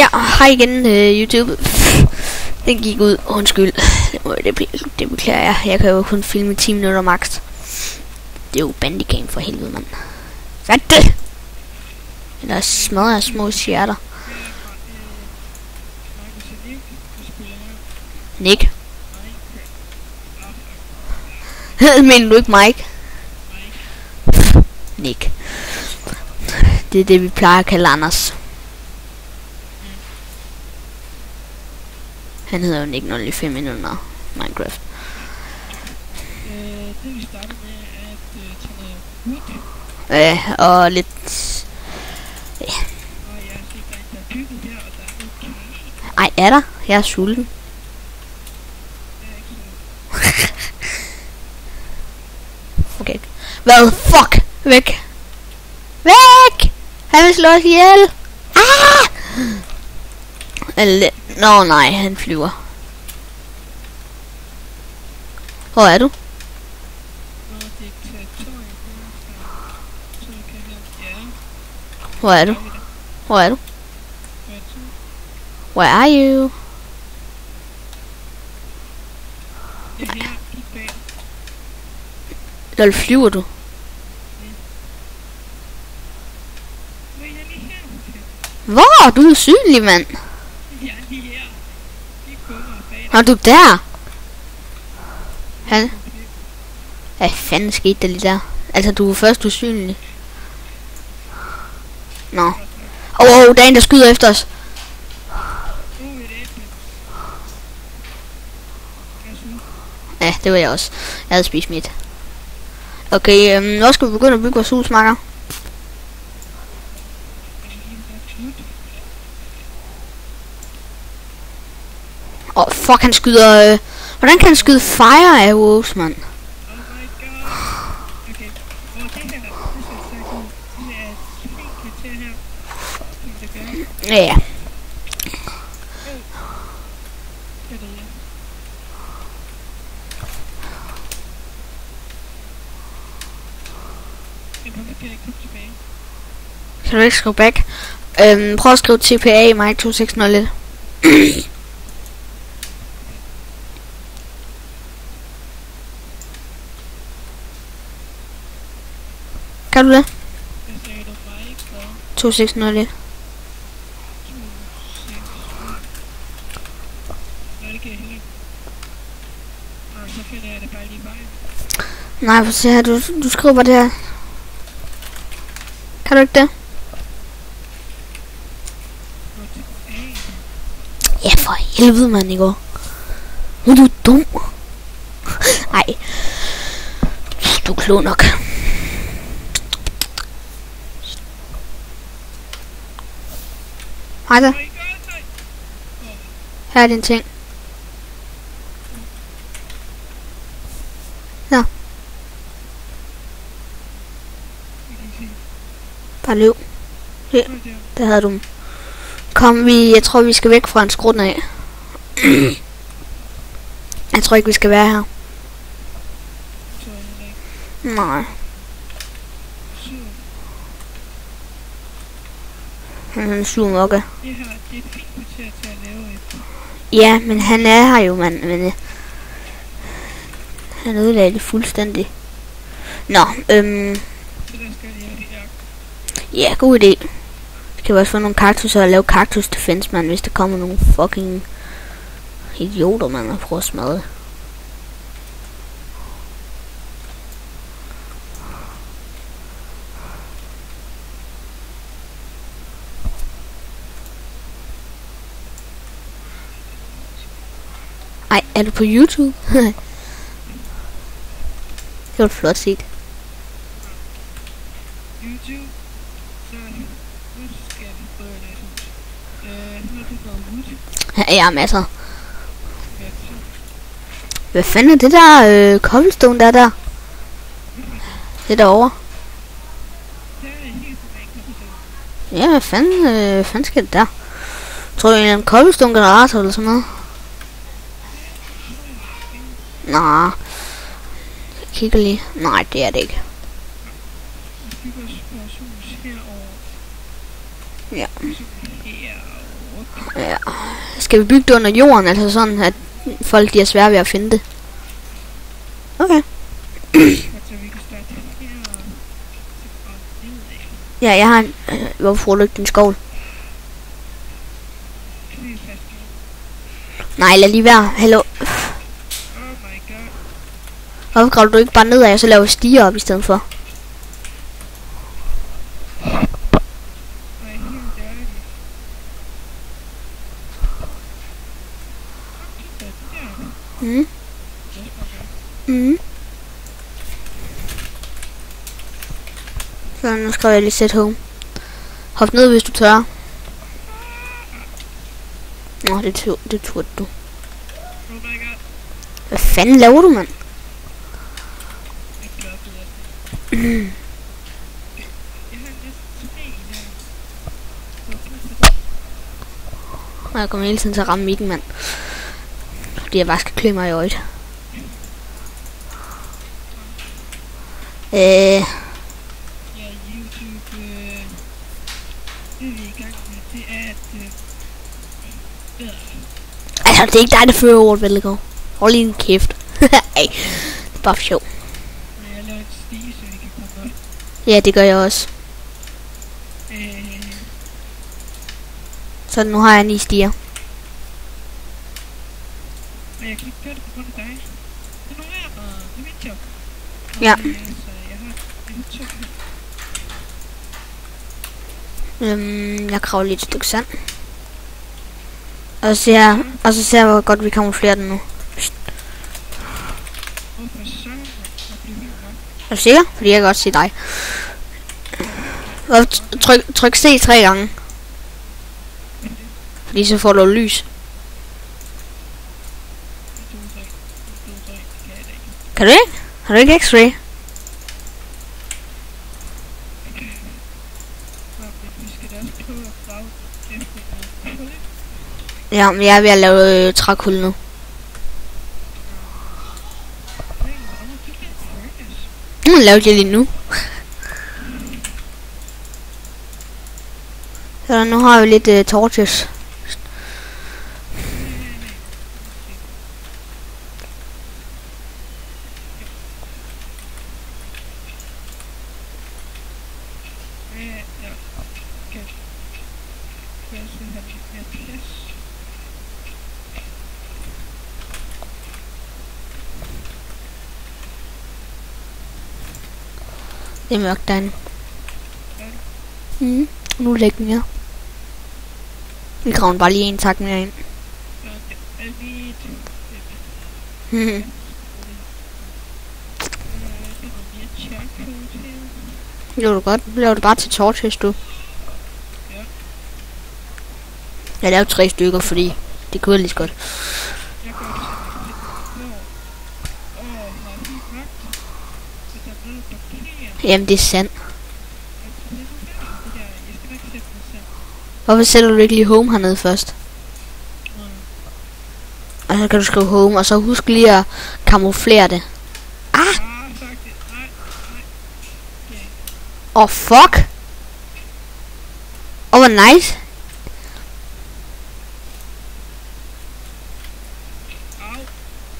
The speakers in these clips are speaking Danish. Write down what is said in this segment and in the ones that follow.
Ja, hej igen YouTube. Den gik ud, undskyld. Det beklager jeg. Jeg kan jo kun filme 10 minutter max. Det er jo Bandicam for helvede, mand. Hvad er det? Eller smadrer jeg små hjerter. Nick. Mener du ikke Mike? Nick. Det er det vi plejer at kalde Anders. Han hedder jo Nick 05 minutter Minecraft. Det vi starter med at tage noget wood. Og lidt... Ja. Og jeg har set, der er bygget her, og der er noget kage. Ej, er der? Jeg er sulten. Okay. Hvad? Fuck! Væk! Væk! Han vil slå os ihjel! Ah! Nå nej, han flyver. Hvor er du? Hvor er du? Hvor er du? Where are you? Lol, flyver du? Hvor? Du er usynlig, mand. Nå, du er der. Han... Hvad fanden skete der lige der? Altså, du er først usynlig. Nå. Der er en, der skyder efter os. Ja, det var jeg også. Jeg havde spist mit. Okay, nu skal vi begynde at bygge vores hus, makker. Fuck, han skyder... hvordan kan han skyde fire arrows, mand? Ja. Kan du ikke skrive back? Prøv at skrive TPA i mig 2601. Kan du det? 2601. Nej, for se her, du skriver bare det her. Kan du ikke det? Ja, for helvede, mand, ikke? Nu er du dum. Ej. Du er klog nok. Hej da. Her er din ting. Ja. Bare løb. Ja, der havde du dem. Kom, jeg tror vi skal væk fra en skrund af. Jeg tror ikke vi skal være her. Nej. Han er en sur mokke. Ja, men han er her jo, mand. Men han ødelagde det fuldstændig. Nå, ja, god idé. Skal vi også få nogle kaktusser og lave kaktus defense, mand, hvis der kommer nogle fucking idioter, man, og prøve at smadre. Ej, er du på YouTube? Det var flot set. YouTube? Ja, jeg har masser. Hvad fanden er det der cobblestone der? Det er derovre. Ja, hvad fanden skal det der? Tror du en eller anden cobblestone generator eller sådan noget? Nej. Jeg kigger lige. Nej, det er det ikke. Ja. Ja. Skal vi bygge det under jorden, altså sådan, at folk de er svære ved at finde det? Okay. Altså, vi kan starte her og nedad. Ja, jeg har en... hvorfor får du ikke din skovl? Kniv fast nu. Nej, lad lige være. Hallo. Oh my god. Hvorfor graver du ikke bare nedad, og så laver stiger op i stedet for? Nej, helt ærligt. Mm. Mm. Så nu skriver jeg lige set home. Hop ned, hvis du tør. Nå, det turde du. Oh my god. Hvad fanden laver du, mand? Jeg er glad for det. Jeg har næsten 3 her. Så plads til det. Og jeg kommer hele tiden til at ramme midten, mand. Fordi jeg bare skal klø mig i øjet. Ja, YouTube, det vi er i gang med, det er at... Altså, det er ikke dig, der fører ordet, Vellegård. Hold lige en kæft. Ej, det er bare for sjov. Men jeg laver en stige, så vi kan komme op. Ja, det gør jeg også. Så nu har jeg 9 stiger. Men jeg kan ikke gøre det på grund af dig. Det er nu her, og det er mit job. Ja. Så jeg har 2 her. Jeg kravler lige et stykke sand. Og så ser jeg, hvor godt vi kamuflerer den nu. Hvorfor så? Og blive helt nok. Er du sikker? Fordi jeg kan godt se dig. Og tryk C 3 gange. Fordi så får du lys. Kan du ikke? Har du ikke x-ray? Ja, men jeg er ved at lave trækul nu. Lavede jeg lige nu. Så nu har vi lidt torches. Det er mørkt derinde. Nu lægger den her. Vi graver bare lige en tak mere ind. Laver du godt. Laver du bare til torches, du. Jeg lavede 3 stykker, fordi det kunne jeg lige så godt. Jamen, det er sandt. Hvorfor sætter du ikke lige home hernede først? Og så kan du skrive home, og så husk lige at kamuflere det. Ah! Oh, fuck! Oh, hvor nice!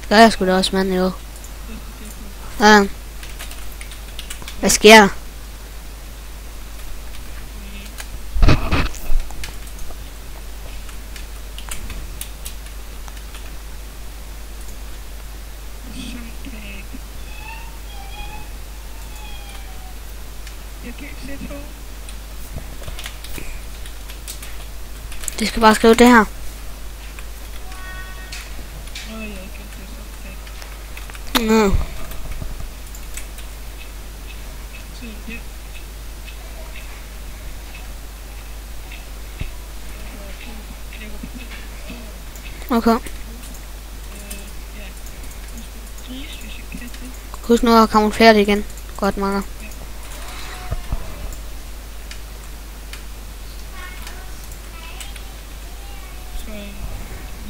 Det gør jeg sgu da også, mand, jo. Ja. Hvad sker der? Det skal bare skrive det her. Nå. Okay. Husk nu at kamuflere det igen. Godt, makker.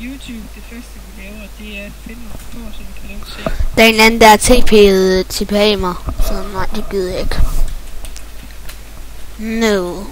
YouTube, det første vi laver, det er at finde nogle så vi kan lave se. Der er en anden, der er TP'et mig, så nej, det gider jeg ikke. No.